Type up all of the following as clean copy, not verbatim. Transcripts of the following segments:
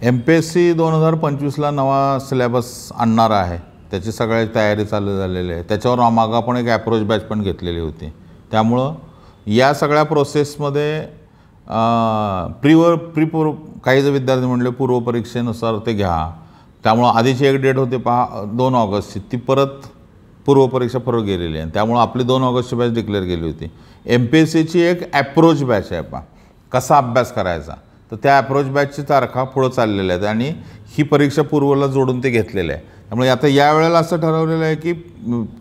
MPSC 2025ला नवा syllabus आणणार आहे. त्याची सगळी तयारी चालू झालेली आहे. त्याच्यावर मागं आपण एक अप्रोच बॅच पण घेतलेली होती. त्यामुळं या सगळ्या प्रोसेसमध्ये काही जर विद्यार्थी म्हणले पूर्वपरीक्षेनुसार ते घ्या. त्यामुळं आधीची एक डेट होती 2 ऑगस्टची, ती परत पूर्वपरीक्षा परत गेलेली आहे. त्यामुळं आपली 2 ऑगस्टची बॅच डिक्लेअर केली होती. MPSCची एक अप्रोच बॅच आहे. कसा अभ्यास करायचा, तर त्या अप्रोच बॅचची तारखा पुढं चाललेल्या आहेत आणि ही परीक्षा पूर्वला जोडून ते घेतलेलं आहे. त्यामुळे आता यावेळेला असं ठरवलेलं आहे की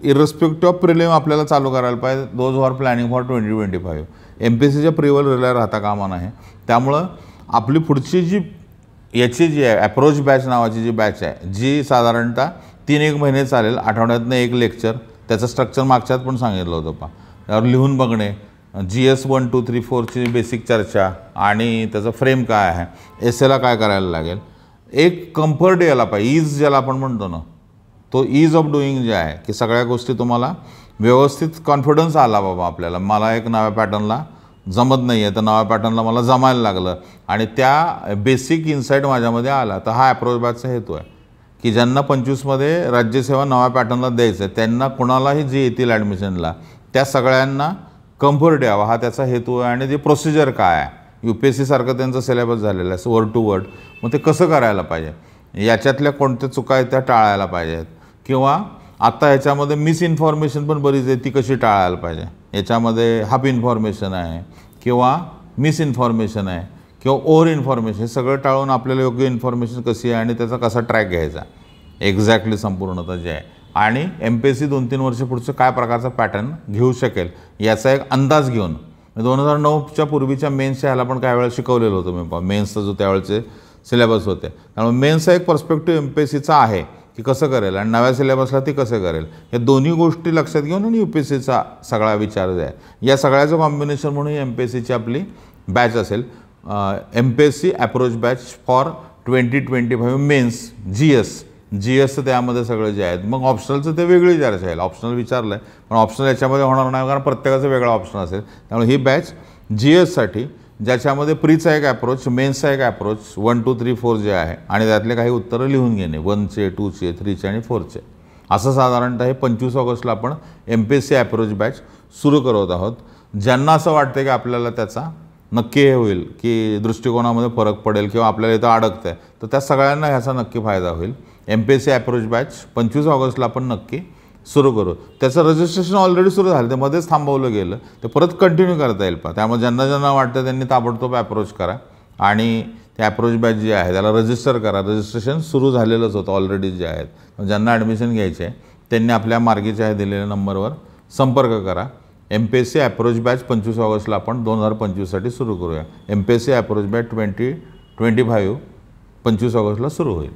इररिस्पेक्टिव्ह ऑफ प्रिलिम आपल्याला चालू करायला पाहिजे. Those are planning for 2025. MPSCच्या प्रिवर रिले राहता कामा नाही. त्यामुळं आपली पुढची जी आहे अप्रोच बॅच नावाची जी बॅच आहे, जी साधारणतः 3-1 महिने चालेल. आठवड्यातनं एक लेक्चर. त्याचं स्ट्रक्चर मागच्यात पण सांगितलं होतं. त्यावर लिहून बघणे, GS 1, 2, 3, 4ची बेसिक चर्चा आणि त्याचं फ्रेम काय आहे, एसेला काय करायला लागेल, एक कम्फर्ट यायला पाहिजे. ईज ज्याला आपण म्हणतो ना, तो ईज ऑफ डुईंग जे आहे की सगळ्या गोष्टी तुम्हाला व्यवस्थित कॉन्फिडन्स आला बाबा आपल्याला. मला एक नव्या पॅटर्नला जमत नाही आहे, तर नव्या पॅटर्नला मला जमायला लागलं आणि त्या बेसिक इन्साईट माझ्यामध्ये आला. तर हा अप्रोच बॅचचा हेतू आहे की ज्यांना 25मध्ये राज्यसेवा नव्या पॅटर्नला द्यायचं आहे, त्यांना कुणालाही जे येतील ॲडमिशनला त्या सगळ्यांना कम्फर्ट यावा, हा त्याचा हेतू आहे. आणि ते प्रोसिजर काय आहे, UPSC सारखं त्यांचं सिलेबस झालेलं आहे वर्ड टू वर्ड. मग ते कसं करायला पाहिजे, याच्यातल्या कोणत्या चुका आहेत त्या टाळायला पाहिजेत, किंवा आता ह्याच्यामध्ये मिसइन्फॉर्मेशन पण बरीच आहे, ती कशी टाळायला पाहिजे. याच्यामध्ये हाफ इन्फॉर्मेशन आहे किंवा मिसइन्फॉर्मेशन आहे किंवा ओव्हर इन्फॉर्मेशन, हे सगळं टाळून आपल्याला योग्य इन्फॉर्मेशन कशी आहे आणि त्याचा कसा ट्रॅक घ्यायचा एक्झॅक्टली संपूर्णतः जे आहे. आणि MPSC 2-3 वर्ष पुढचं काय प्रकारचा पॅटर्न घेऊ शकेल याचा एक अंदाज घेऊन 2009च्या पूर्वीच्या मेन्सच्या ह्याला पण काही वेळा शिकवलेलं होतं मी. मेन्सचा जो त्यावेळेचे सिलेबस होते, त्यामुळे मेन्सचा एक पर्स्पेक्टिव्ह MPSCचा आहे की कसं करेल आणि नव्या सिलेबसला ती कसं करेल, या दोन्ही गोष्टी लक्षात घेऊन आणि UPSCचा सगळा विचार जे आहे, या सगळ्याचं कॉम्बिनेशन म्हणून MPSCची आपली बॅच असेल. MPSC approach batch for 2025 mains GS त्यामध्ये सगळं जे आहेत. मग ऑप्शनलचं ते वेगळी चर्चा आहे. ऑप्शनल विचारलं आहे, पण ऑप्शनल याच्यामध्ये होणार नाही कारण प्रत्येकाचा वेगळा ऑप्शन असेल. त्यामुळे ही बॅच GSसाठी, ज्याच्यामध्ये प्रीचा एक अप्रोच, मेन्सचा एक अप्रोच 1, 2, 3, 4 जे आहे आणि त्यातले काही उत्तरं लिहून घेणे 1चे, 2चे, 3चे आणि 4चे. असं साधारणतः हे 25 ऑगस्टला आपण MPSC अप्रोच बॅच सुरू करत आहोत. ज्यांना असं वाटतं की आपल्याला त्याचा नक्की हे होईल की दृष्टिकोनामध्ये फरक पडेल किंवा आपल्याला इथं अडकतं आहे, तर त्या सगळ्यांना ह्याचा नक्की फायदा होईल. MPSC अप्रोच बॅच 25 ऑगस्टला आपण नक्की सुरू करू. त्याचं रजिस्ट्रेशन ऑलरेडी सुरू झालं, ते मध्येच थांबवलं गेलं, ते परत कंटिन्यू करता येईल. त्यामुळे ज्यांना वाटतं त्यांनी ताबडतोब अप्रोच करा आणि ते अप्रोच बॅच जी आहे त्याला रजिस्टर करा. रजिस्ट्रेशन सुरू झालेलंच होतं ऑलरेडी जे आहेत. ज्यांना ॲडमिशन घ्यायचे आहे त्यांनी आपल्या मार्गीच्या आहे दिलेल्या नंबरवर संपर्क करा. MPSC अप्रोच बॅच 25 ऑगस्टला आपण 2025साठी सुरू करूया. MPSC अप्रोच बॅच 2025 25 ऑगस्टला सुरू होईल.